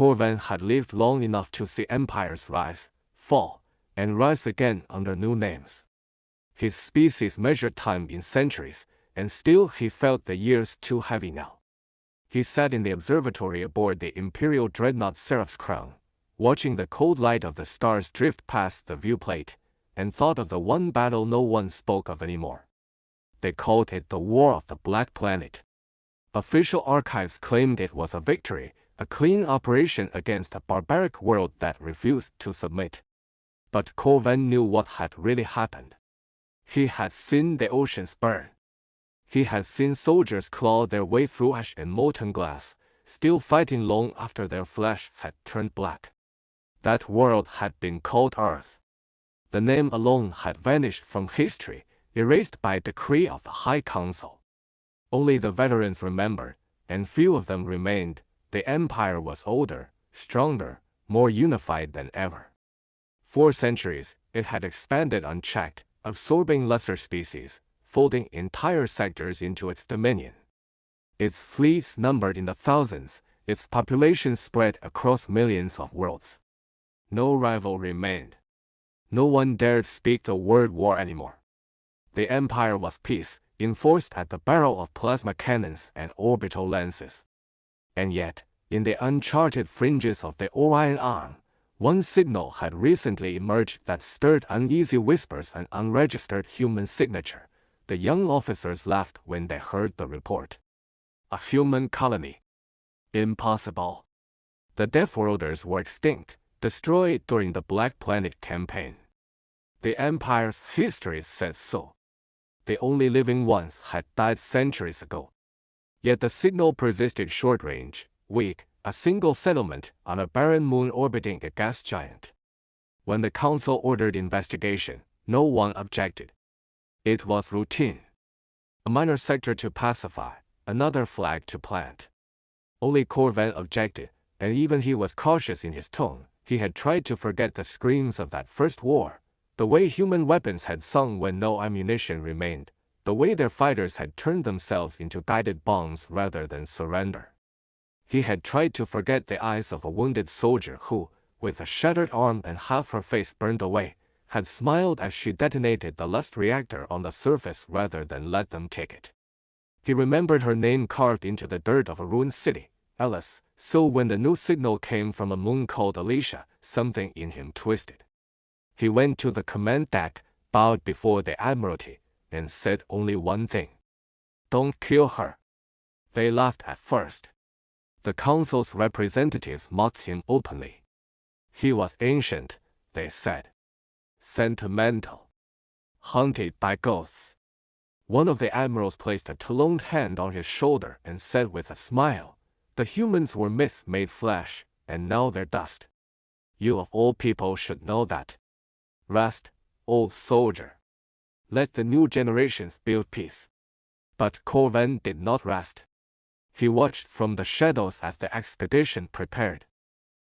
Corvan had lived long enough to see empires rise, fall, and rise again under new names. His species measured time in centuries, and still he felt the years too heavy now. He sat in the observatory aboard the Imperial Dreadnought Seraph's Crown, watching the cold light of the stars drift past the viewplate, and thought of the one battle no one spoke of anymore. They called it the War of the Black Planet. Official archives claimed it was a victory, a clean operation against a barbaric world that refused to submit. But Corvan knew what had really happened. He had seen the oceans burn. He had seen soldiers claw their way through ash and molten glass, still fighting long after their flesh had turned black. That world had been called Earth. The name alone had vanished from history, erased by decree of the High Council. Only the veterans remembered, and few of them remained. The Empire was older, stronger, more unified than ever. For centuries, it had expanded unchecked, absorbing lesser species, folding entire sectors into its dominion. Its fleets numbered in the thousands, its population spread across millions of worlds. No rival remained. No one dared speak the word war anymore. The Empire was peace, enforced at the barrel of plasma cannons and orbital lances. And yet, in the uncharted fringes of the Orion Arm, one signal had recently emerged that stirred uneasy whispers and unregistered human signature. The young officers laughed when they heard the report. A human colony. Impossible. The Deathworlders were extinct, destroyed during the Black Planet campaign. The Empire's history said so. The only living ones had died centuries ago. Yet the signal persisted short-range, weak, a single settlement on a barren moon orbiting a gas giant. When the Council ordered investigation, no one objected. It was routine. A minor sector to pacify, another flag to plant. Only Corvan objected, and even he was cautious in his tone. He had tried to forget the screams of that first war, the way human weapons had sung when no ammunition remained, the way their fighters had turned themselves into guided bombs rather than surrender. He had tried to forget the eyes of a wounded soldier who, with a shattered arm and half her face burned away, had smiled as she detonated the last reactor on the surface rather than let them take it. He remembered her name carved into the dirt of a ruined city, Alice, so when the new signal came from a moon called Alicia, something in him twisted. He went to the command deck, bowed before the Admiralty, and said only one thing. Don't kill her. They laughed at first. The Council's representatives mocked him openly. He was ancient, they said. Sentimental. Haunted by ghosts. One of the admirals placed a taloned hand on his shoulder and said with a smile, the humans were myths made flesh, and now they're dust. You of all people should know that. Rest, old soldier. Let the new generations build peace. But Corvan did not rest. He watched from the shadows as the expedition prepared.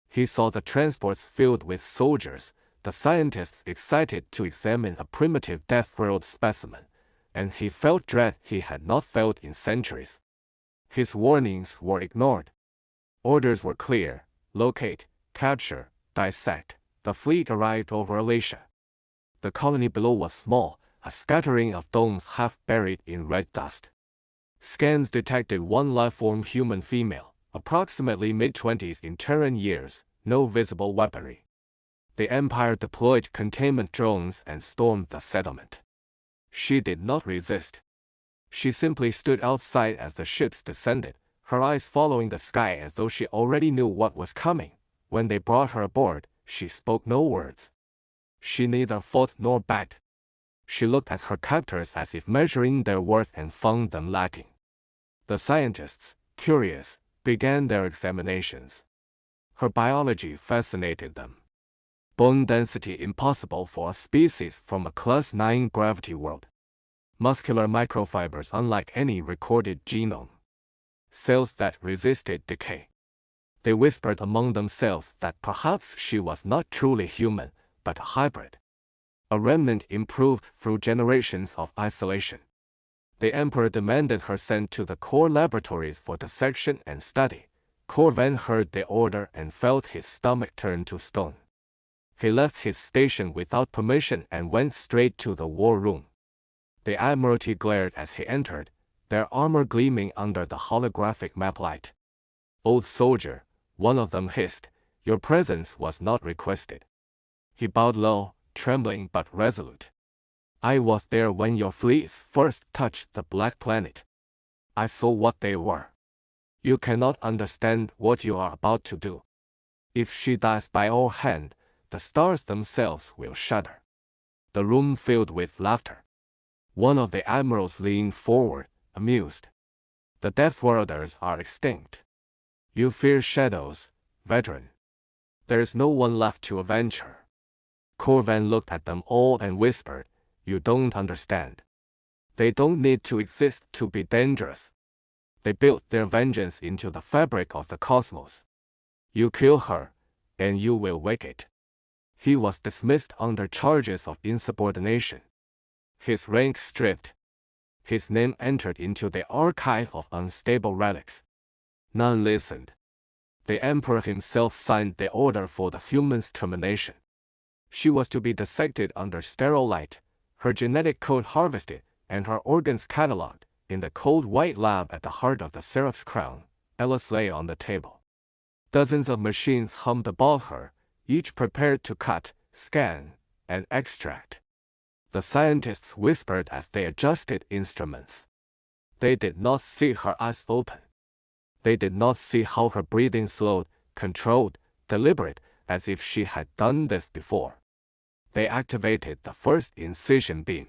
He saw the transports filled with soldiers, the scientists excited to examine a primitive Deathworld specimen, and he felt dread he had not felt in centuries. His warnings were ignored. Orders were clear: locate, capture, dissect. The fleet arrived over Alicia. The colony below was small, a scattering of domes half buried in red dust. Scans detected one life-form human female, approximately mid-20s in Terran years, no visible weaponry. The Empire deployed containment drones and stormed the settlement. She did not resist. She simply stood outside as the ships descended, her eyes following the sky as though she already knew what was coming. When they brought her aboard, she spoke no words. She neither fought nor backed. She looked at her captors as if measuring their worth and found them lacking. The scientists, curious, began their examinations. Her biology fascinated them. Bone density impossible for a species from a Class 9 gravity world. Muscular microfibers unlike any recorded genome. Cells that resisted decay. They whispered among themselves that perhaps she was not truly human, but a hybrid. A remnant improved through generations of isolation. The Emperor demanded her sent to the core laboratories for dissection and study, Corvan heard the order and felt his stomach turn to stone. He left his station without permission and went straight to the war room. The Admiralty glared as he entered, their armor gleaming under the holographic map light. "Old soldier," one of them hissed, "your presence was not requested." He bowed low, trembling but resolute. "I was there when your fleets first touched the Black Planet. I saw what they were. You cannot understand what you are about to do. If she dies by our hand, the stars themselves will shudder." The room filled with laughter. One of the admirals leaned forward, amused. "The Deathworlders are extinct. You fear Shatters, veteran. There is no one left to avenge her." Corvan looked at them all and whispered, "You don't understand. They don't need to exist to be dangerous. They built their vengeance into the fabric of the cosmos. You kill her, and you will wake it." He was dismissed under charges of insubordination. His rank stripped. His name entered into the archive of unstable relics. None listened. The Emperor himself signed the order for the human's termination. She was to be dissected under sterile light, her genetic code harvested, and her organs catalogued. In the cold white lab at the heart of the Seraph's crown, Alice lay on the table. Dozens of machines hummed above her, each prepared to cut, scan, and extract. The scientists whispered as they adjusted instruments. They did not see her eyes open. They did not see how her breathing slowed, controlled, deliberate, as if she had done this before. They activated the first incision beam.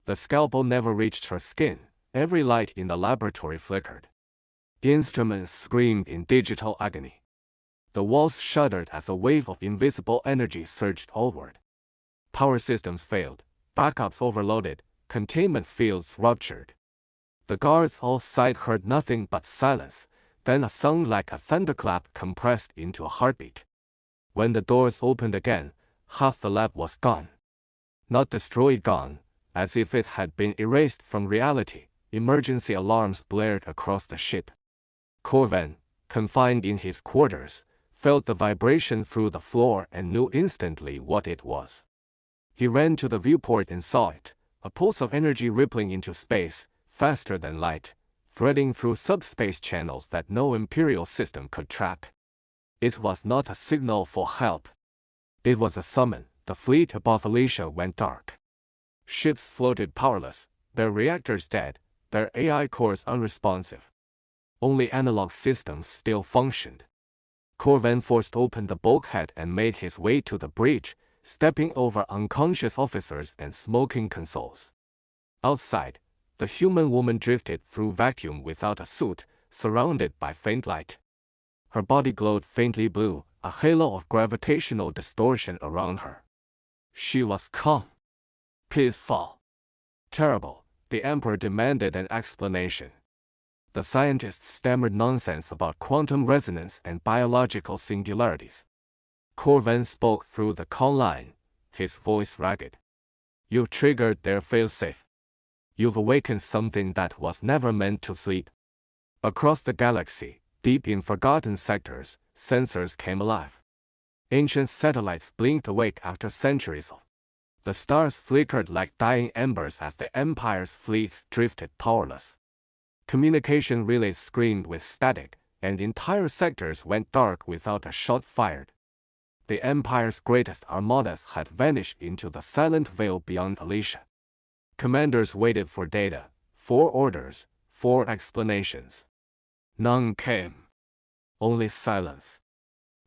The scalpel never reached her skin. Every light in the laboratory flickered. Instruments screamed in digital agony. The walls shuddered as a wave of invisible energy surged outward. Power systems failed, backups overloaded, containment fields ruptured. The guards outside heard nothing but silence, then a sound like a thunderclap compressed into a heartbeat. When the doors opened again, half the lab was gone. Not destroyed, gone, as if it had been erased from reality. Emergency alarms blared across the ship. Corvan, confined in his quarters, felt the vibration through the floor and knew instantly what it was. He ran to the viewport and saw it, a pulse of energy rippling into space, faster than light, threading through subspace channels that no Imperial system could track. It was not a signal for help. It was a summon. The fleet above Alicia went dark. Ships floated powerless, their reactors dead, their AI cores unresponsive. Only analog systems still functioned. Corvan forced open the bulkhead and made his way to the bridge, stepping over unconscious officers and smoking consoles. Outside, the human woman drifted through vacuum without a suit, surrounded by faint light. Her body glowed faintly blue, a halo of gravitational distortion around her. She was calm. Peaceful. Terrible. The Emperor demanded an explanation. The scientists stammered nonsense about quantum resonance and biological singularities. Corvan spoke through the call line, his voice ragged. "You've triggered their failsafe. You've awakened something that was never meant to sleep." Across the galaxy, deep in forgotten sectors, sensors came alive. Ancient satellites blinked awake after centuries of. The stars flickered like dying embers as the Empire's fleets drifted powerless. Communication relays screamed with static, and entire sectors went dark without a shot fired. The Empire's greatest armadas had vanished into the silent veil beyond Alicia. Commanders waited for data, for orders, for explanations. None came. Only silence.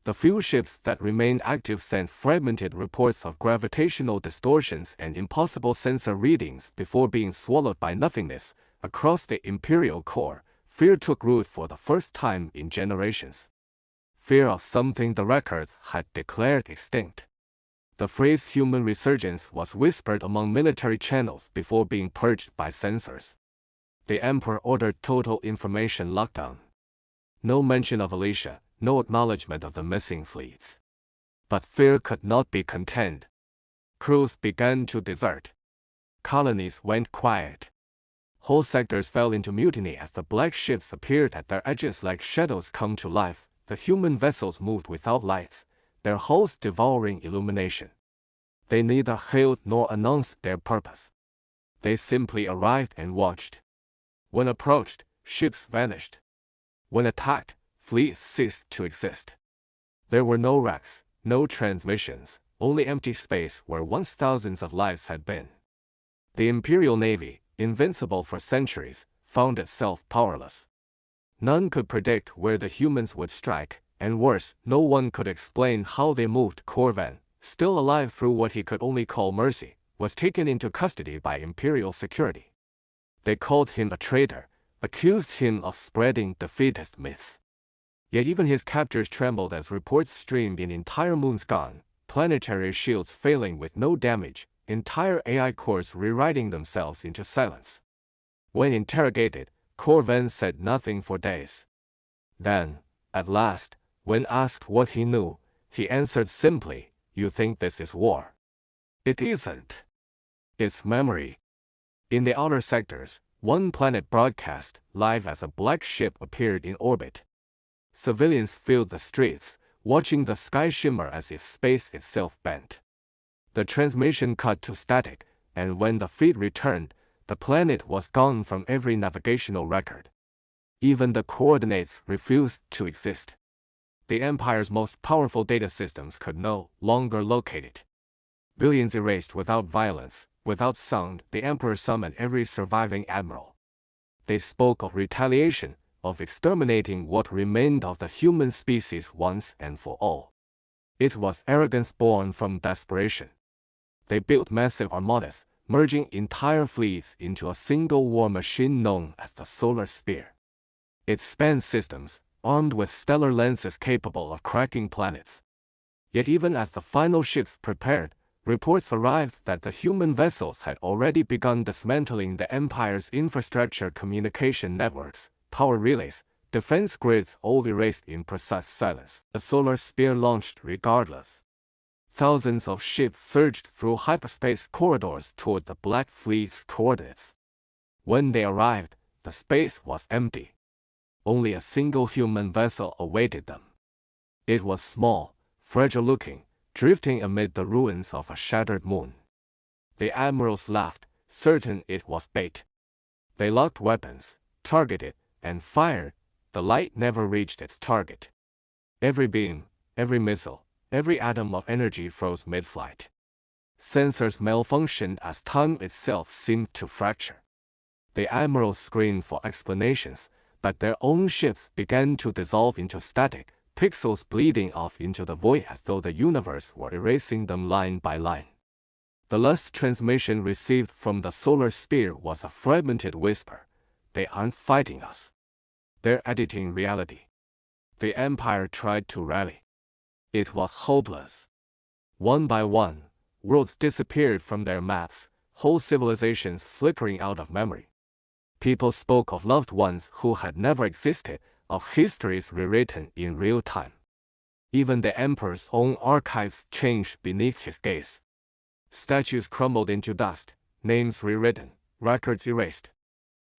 The few ships that remained active sent fragmented reports of gravitational distortions and impossible sensor readings before being swallowed by nothingness. Across the Imperial core, fear took root for the first time in generations. Fear of something the records had declared extinct. The phrase human resurgence was whispered among military channels before being purged by censors. The Emperor ordered total information lockdown. No mention of Alicia, no acknowledgement of the missing fleets. But fear could not be contained. Crews began to desert. Colonies went quiet. Whole sectors fell into mutiny as the black ships appeared at their edges like shadows come to life. The human vessels moved without lights, their hulls devouring illumination. They neither hailed nor announced their purpose. They simply arrived and watched. When approached, ships vanished. When attacked, fleets ceased to exist. There were no wrecks, no transmissions, only empty space where once thousands of lives had been. The Imperial Navy, invincible for centuries, found itself powerless. None could predict where the humans would strike, and worse, no one could explain how they moved. Corvan, still alive through what he could only call mercy, was taken into custody by Imperial security. They called him a traitor, accused him of spreading defeatist myths. Yet even his captors trembled as reports streamed in. Entire moons gone, planetary shields failing with no damage, entire AI cores rewriting themselves into silence. When interrogated, Corvan said nothing for days. Then, at last, when asked what he knew, he answered simply, "You think this is war? It isn't. It's memory." In the outer sectors, one planet broadcast live as a black ship appeared in orbit. Civilians filled the streets, watching the sky shimmer as if space itself bent. The transmission cut to static, and when the feed returned, the planet was gone from every navigational record. Even the coordinates refused to exist. The Empire's most powerful data systems could no longer locate it. Billions erased without violence, without sound. The Emperor summoned every surviving admiral. They spoke of retaliation, of exterminating what remained of the human species once and for all. It was arrogance born from desperation. They built massive armadas, merging entire fleets into a single war machine known as the Solar Spear. It spanned systems, armed with stellar lenses capable of cracking planets. Yet even as the final ships prepared, reports arrived that the human vessels had already begun dismantling the Empire's infrastructure, communication networks, power relays, defense grids, all erased in precise silence. The Solar Spear launched regardless. Thousands of ships surged through hyperspace corridors toward the Black Fleet's coordinates. When they arrived, the space was empty. Only a single human vessel awaited them. It was small, fragile-looking, drifting amid the ruins of a shattered moon. The admirals laughed, certain it was bait. They locked weapons, targeted, and fired. The light never reached its target. Every beam, every missile, every atom of energy froze mid-flight. Sensors malfunctioned as time itself seemed to fracture. The admirals screamed for explanations, but their own ships began to dissolve into static, pixels bleeding off into the void as though the universe were erasing them line by line. The last transmission received from the Solar Spear was a fragmented whisper. "They aren't fighting us. They're editing reality." The Empire tried to rally. It was hopeless. One by one, worlds disappeared from their maps, whole civilizations flickering out of memory. People spoke of loved ones who had never existed, of histories rewritten in real time. Even the Emperor's own archives changed beneath his gaze. Statues crumbled into dust, names rewritten, records erased.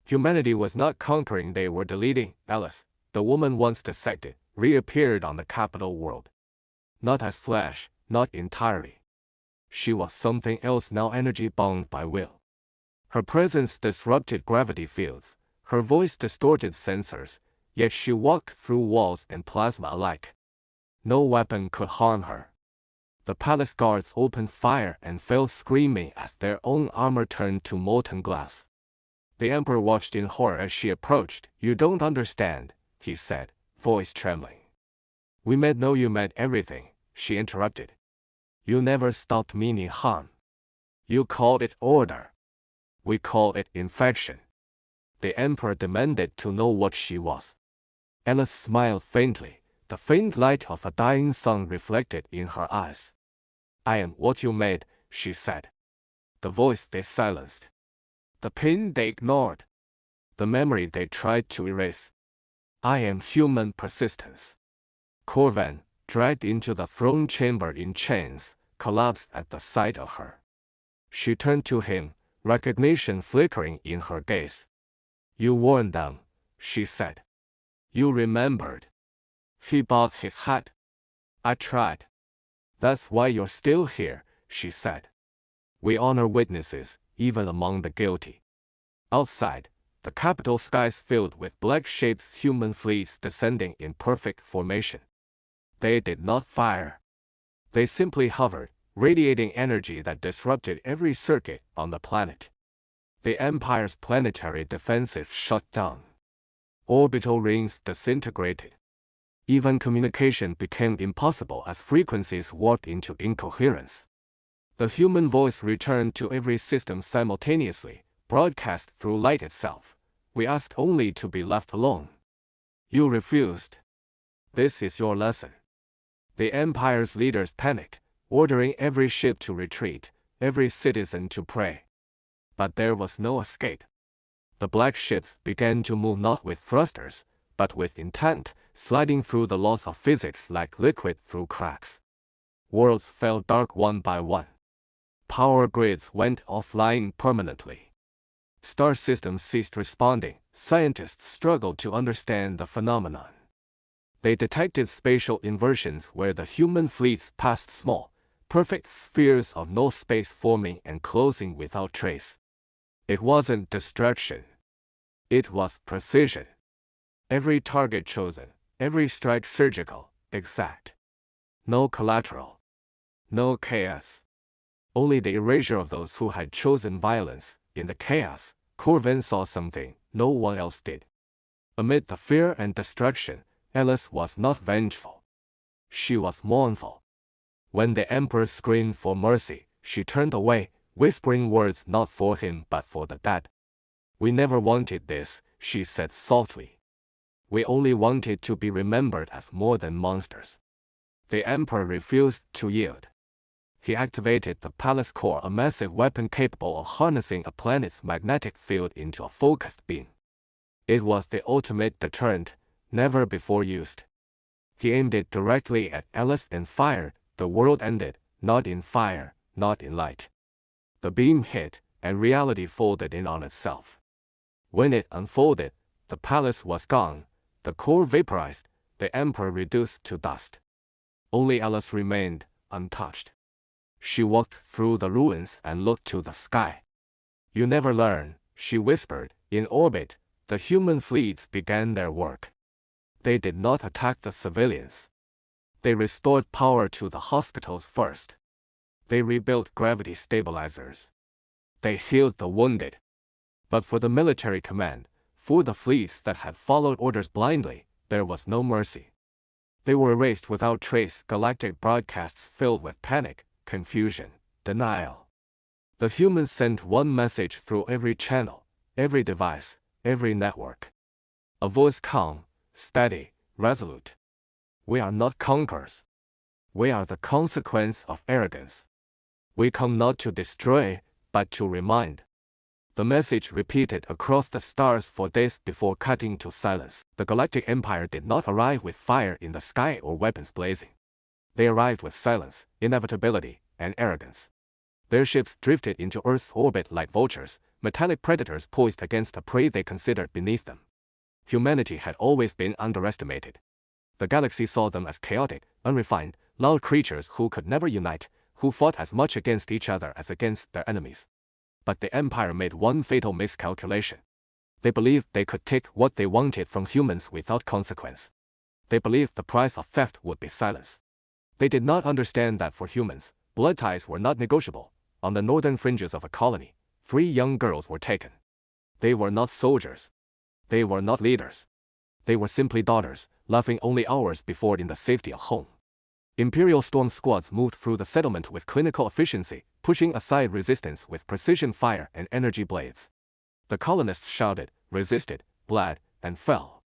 Humanity was not conquering, they were deleting. Alice, the woman once dissected, reappeared on the capital world. Not as flesh, not entirely. She was something else now, energy bound by will. Her presence disrupted gravity fields, her voice distorted sensors, yet she walked through walls and plasma alike. No weapon could harm her. The palace guards opened fire and fell screaming as their own armor turned to molten glass. The Emperor watched in horror as she approached. "You don't understand," he said, voice trembling. "We meant no, you meant everything," she interrupted. "You never stopped meaning harm. You called it order. We call it infection." The Emperor demanded to know what she was. Alice smiled faintly, the faint light of a dying sun reflected in her eyes. "I am what you made," she said. The voice they silenced. The pain they ignored. The memory they tried to erase. "I am human persistence." Corvan, dragged into the throne chamber in chains, collapsed at the sight of her. She turned to him, recognition flickering in her gaze. You warned them, she said. You remembered. He bowed his head. I tried. That's why you're still here, she said. We honor witnesses, even among the guilty. Outside, the capital skies filled with black-shaped human fleets descending in perfect formation. They did not fire. They simply hovered, radiating energy that disrupted every circuit on the planet. The Empire's planetary defenses shut down. Orbital rings disintegrated. Even communication became impossible as frequencies warped into incoherence. The human voice returned to every system simultaneously, broadcast through light itself. We asked only to be left alone. You refused. This is your lesson. The Empire's leaders panicked, ordering every ship to retreat, every citizen to pray. But there was no escape. The black ships began to move not with thrusters, but with intent, sliding through the laws of physics like liquid through cracks. Worlds fell dark one by one. Power grids went offline permanently. Star systems ceased responding. Scientists struggled to understand the phenomenon. They detected spatial inversions where the human fleets passed small, perfect spheres of no space forming and closing without trace. It wasn't distraction. It was precision. Every target chosen, every strike surgical, exact. No collateral. No chaos. Only the erasure of those who had chosen violence. In the chaos, Corvin saw something no one else did. Amid the fear and destruction, Alice was not vengeful. She was mournful. When the Emperor screamed for mercy, she turned away, whispering words not for him but for the dead. We never wanted this, she said softly. We only wanted to be remembered as more than monsters. The Emperor refused to yield. He activated the Palace Core, a massive weapon capable of harnessing a planet's magnetic field into a focused beam. It was the ultimate deterrent, never before used. He aimed it directly at Alice and fired. The world ended, not in fire, not in light. The beam hit, and reality folded in on itself. When it unfolded, the palace was gone, the core vaporized, the Emperor reduced to dust. Only Alice remained, untouched. She walked through the ruins and looked to the sky. You never learn, she whispered. In orbit, the human fleets began their work. They did not attack the civilians. They restored power to the hospitals first. They rebuilt gravity stabilizers. They healed the wounded. But for the military command, for the fleets that had followed orders blindly, there was no mercy. They were erased without trace. Galactic broadcasts filled with panic, confusion, denial. The humans sent one message through every channel, every device, every network. A voice calm, steady, resolute. We are not conquerors. We are the consequence of arrogance. We come not to destroy, but to remind. The message repeated across the stars for days before cutting to silence. The Galactic Empire did not arrive with fire in the sky or weapons blazing. They arrived with silence, inevitability, and arrogance. Their ships drifted into Earth's orbit like vultures, metallic predators poised against a prey they considered beneath them. Humanity had always been underestimated. The galaxy saw them as chaotic, unrefined, loud creatures who could never unite, who fought as much against each other as against their enemies. But the Empire made one fatal miscalculation. They believed they could take what they wanted from humans without consequence. They believed the price of theft would be silence. They did not understand that for humans, blood ties were not negotiable. On the northern fringes of a colony, 3 young girls were taken. They were not soldiers. They were not leaders. They were simply daughters, laughing only hours before in the safety of home. Imperial storm squads moved through the settlement with clinical efficiency, pushing aside resistance with precision fire and energy blades. The colonists shouted, resisted, bled, and fell.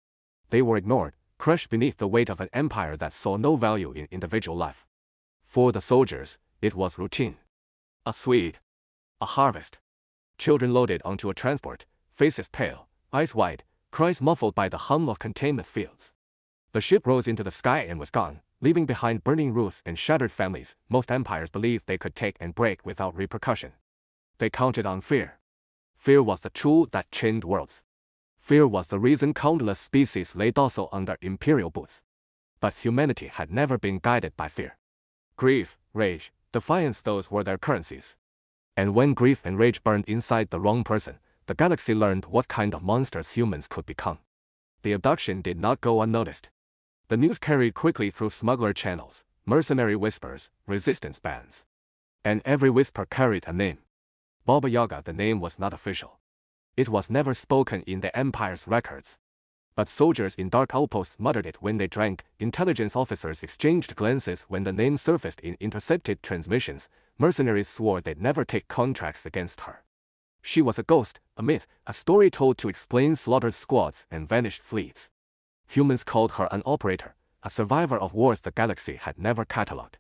They were ignored, crushed beneath the weight of an empire that saw no value in individual life. For the soldiers, it was routine. A sweep. A harvest. Children loaded onto a transport, faces pale, eyes wide, cries muffled by the hum of containment fields. The ship rose into the sky and was gone, leaving behind burning roofs and shattered families. Most empires believed they could take and break without repercussion. They counted on fear. Fear was the tool that chained worlds. Fear was the reason countless species lay docile under Imperial boots. But humanity had never been guided by fear. Grief, rage, defiance, those were their currencies. And when grief and rage burned inside the wrong person, the galaxy learned what kind of monsters humans could become. The abduction did not go unnoticed. The news carried quickly through smuggler channels, mercenary whispers, resistance bands. And every whisper carried a name. Baba Yaga. The name was not official. It was never spoken in the Empire's records. But soldiers in dark outposts muttered it when they drank, intelligence officers exchanged glances when the name surfaced in intercepted transmissions, mercenaries swore they'd never take contracts against her. She was a ghost, a myth, a story told to explain slaughtered squads and vanished fleets. Humans called her an operator, a survivor of wars the galaxy had never catalogued.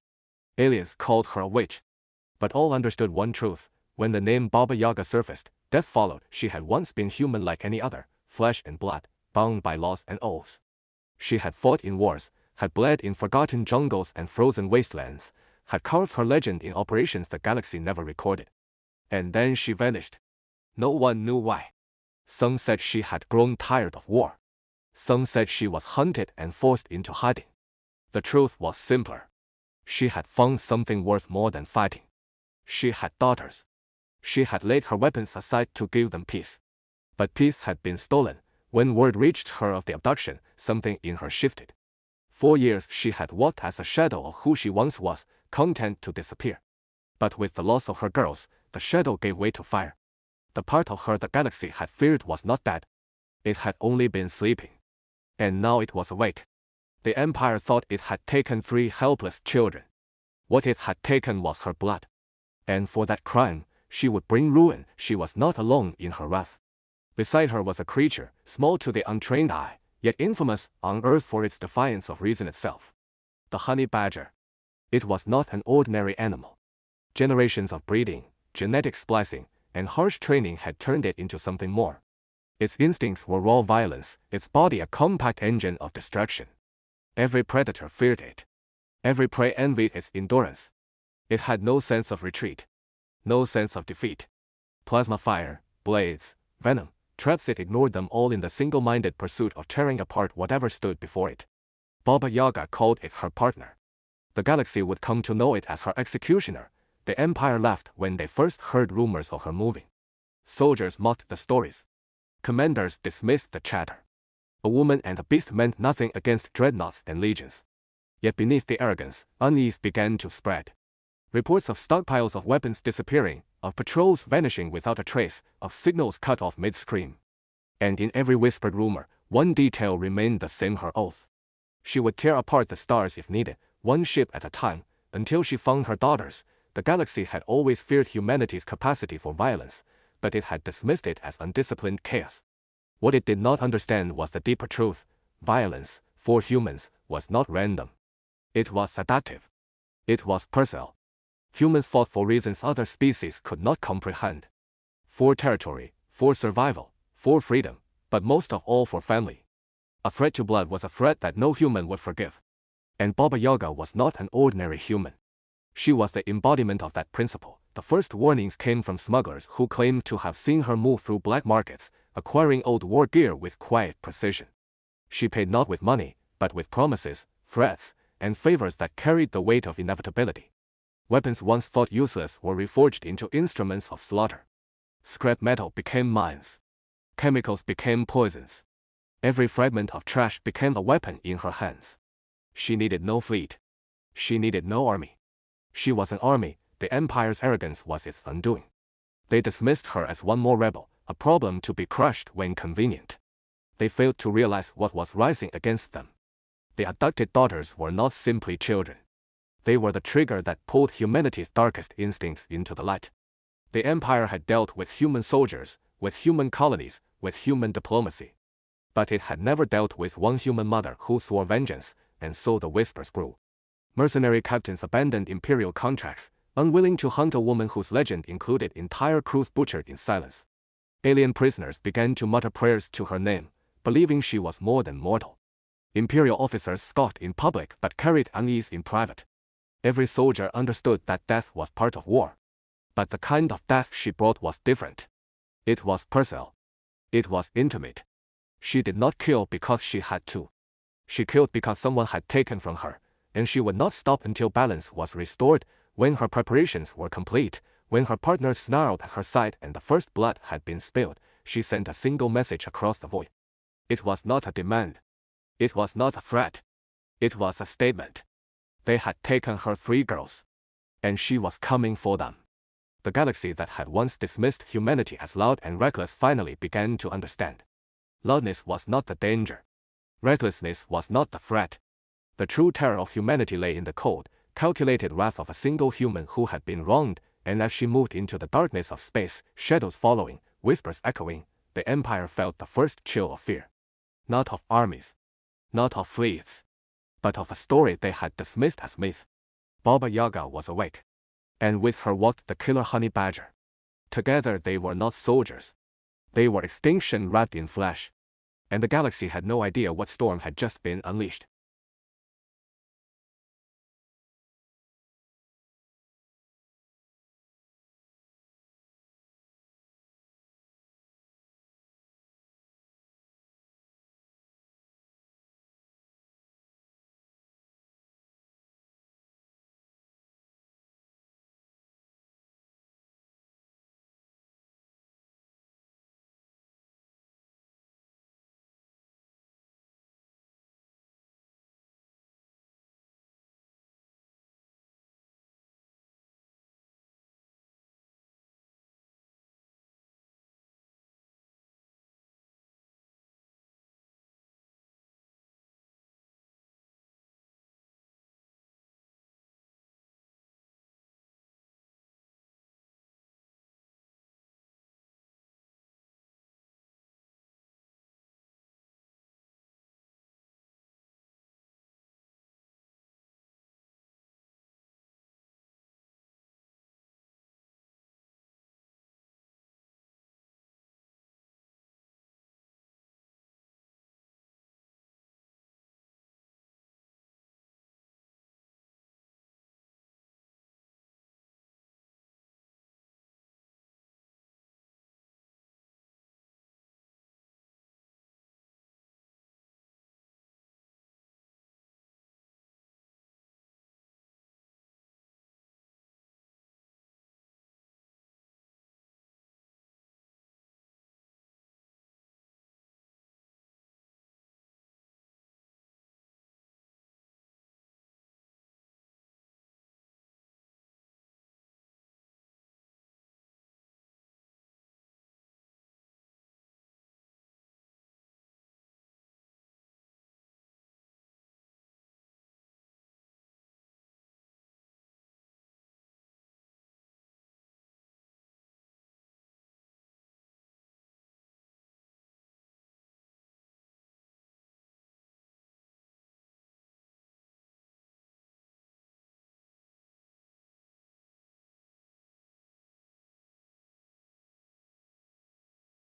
Aliens called her a witch. But all understood one truth: when the name Baba Yaga surfaced, death followed. She had once been human like any other, flesh and blood, bound by laws and oaths. She had fought in wars, had bled in forgotten jungles and frozen wastelands, had carved her legend in operations the galaxy never recorded. And then she vanished. No one knew why. Some said she had grown tired of war. Some said she was hunted and forced into hiding. The truth was simpler. She had found something worth more than fighting. She had daughters. She had laid her weapons aside to give them peace. But peace had been stolen. When word reached her of the abduction, something in her shifted. 4 years she had walked as a shadow of who she once was, content to disappear. But with the loss of her girls, the shadow gave way to fire. The part of her the galaxy had feared was not dead. It had only been sleeping. And now it was awake. The Empire thought it had taken 3 helpless children. What it had taken was her blood. And for that crime, she would bring ruin. She was not alone in her wrath. Beside her was a creature, small to the untrained eye, yet infamous on Earth for its defiance of reason itself. The honey badger. It was not an ordinary animal. Generations of breeding, genetic splicing, and harsh training had turned it into something more. Its instincts were raw violence, its body a compact engine of destruction. Every predator feared it. Every prey envied its endurance. It had no sense of retreat. No sense of defeat. Plasma fire, blades, venom, traps, it ignored them all in the single-minded pursuit of tearing apart whatever stood before it. Baba Yaga called it her partner. The galaxy would come to know it as her executioner. The Empire laughed when they first heard rumors of her moving. Soldiers mocked the stories. Commanders dismissed the chatter. A woman and a beast meant nothing against dreadnoughts and legions. Yet beneath the arrogance, unease began to spread. Reports of stockpiles of weapons disappearing, of patrols vanishing without a trace, of signals cut off midstream. And in every whispered rumor, one detail remained the same: her oath. She would tear apart the stars if needed, one ship at a time, until she found her daughters. The galaxy had always feared humanity's capacity for violence, but it had dismissed it as undisciplined chaos. What it did not understand was the deeper truth: violence, for humans, was not random. It was adaptive. It was personal. Humans fought for reasons other species could not comprehend. For territory, for survival, for freedom, but most of all for family. A threat to blood was a threat that no human would forgive. And Baba Yaga was not an ordinary human. She was the embodiment of that principle. The first warnings came from smugglers who claimed to have seen her move through black markets, acquiring old war gear with quiet precision. She paid not with money, but with promises, threats, and favors that carried the weight of inevitability. Weapons once thought useless were reforged into instruments of slaughter. Scrap metal became mines. Chemicals became poisons. Every fragment of trash became a weapon in her hands. She needed no fleet. She needed no army. She was an army. The Empire's arrogance was its undoing. They dismissed her as one more rebel, a problem to be crushed when convenient. They failed to realize what was rising against them. The abducted daughters were not simply children. They were the trigger that pulled humanity's darkest instincts into the light. The Empire had dealt with human soldiers, with human colonies, with human diplomacy. But it had never dealt with one human mother who swore vengeance, and so the whispers grew. Mercenary captains abandoned imperial contracts, unwilling to hunt a woman whose legend included entire crews butchered in silence. Alien prisoners began to mutter prayers to her name, believing she was more than mortal. Imperial officers scoffed in public but carried unease in private. Every soldier understood that death was part of war. But the kind of death she brought was different. It was personal. It was intimate. She did not kill because she had to. She killed because someone had taken from her, and she would not stop until balance was restored. When her preparations were complete, when her partner snarled at her side and the first blood had been spilled, she sent a single message across the void. It was not a demand. It was not a threat. It was a statement. They had taken her 3 girls. And she was coming for them. The galaxy that had once dismissed humanity as loud and reckless finally began to understand. Loudness was not the danger. Recklessness was not the threat. The true terror of humanity lay in the cold, calculated wrath of a single human who had been wronged, and as she moved into the darkness of space, shadows following, whispers echoing, the Empire felt the first chill of fear. Not of armies. Not of fleets. But of a story they had dismissed as myth. Baba Yaga was awake. And with her walked the killer honey badger. Together they were not soldiers. They were extinction wrapped in flesh. And the galaxy had no idea what storm had just been unleashed.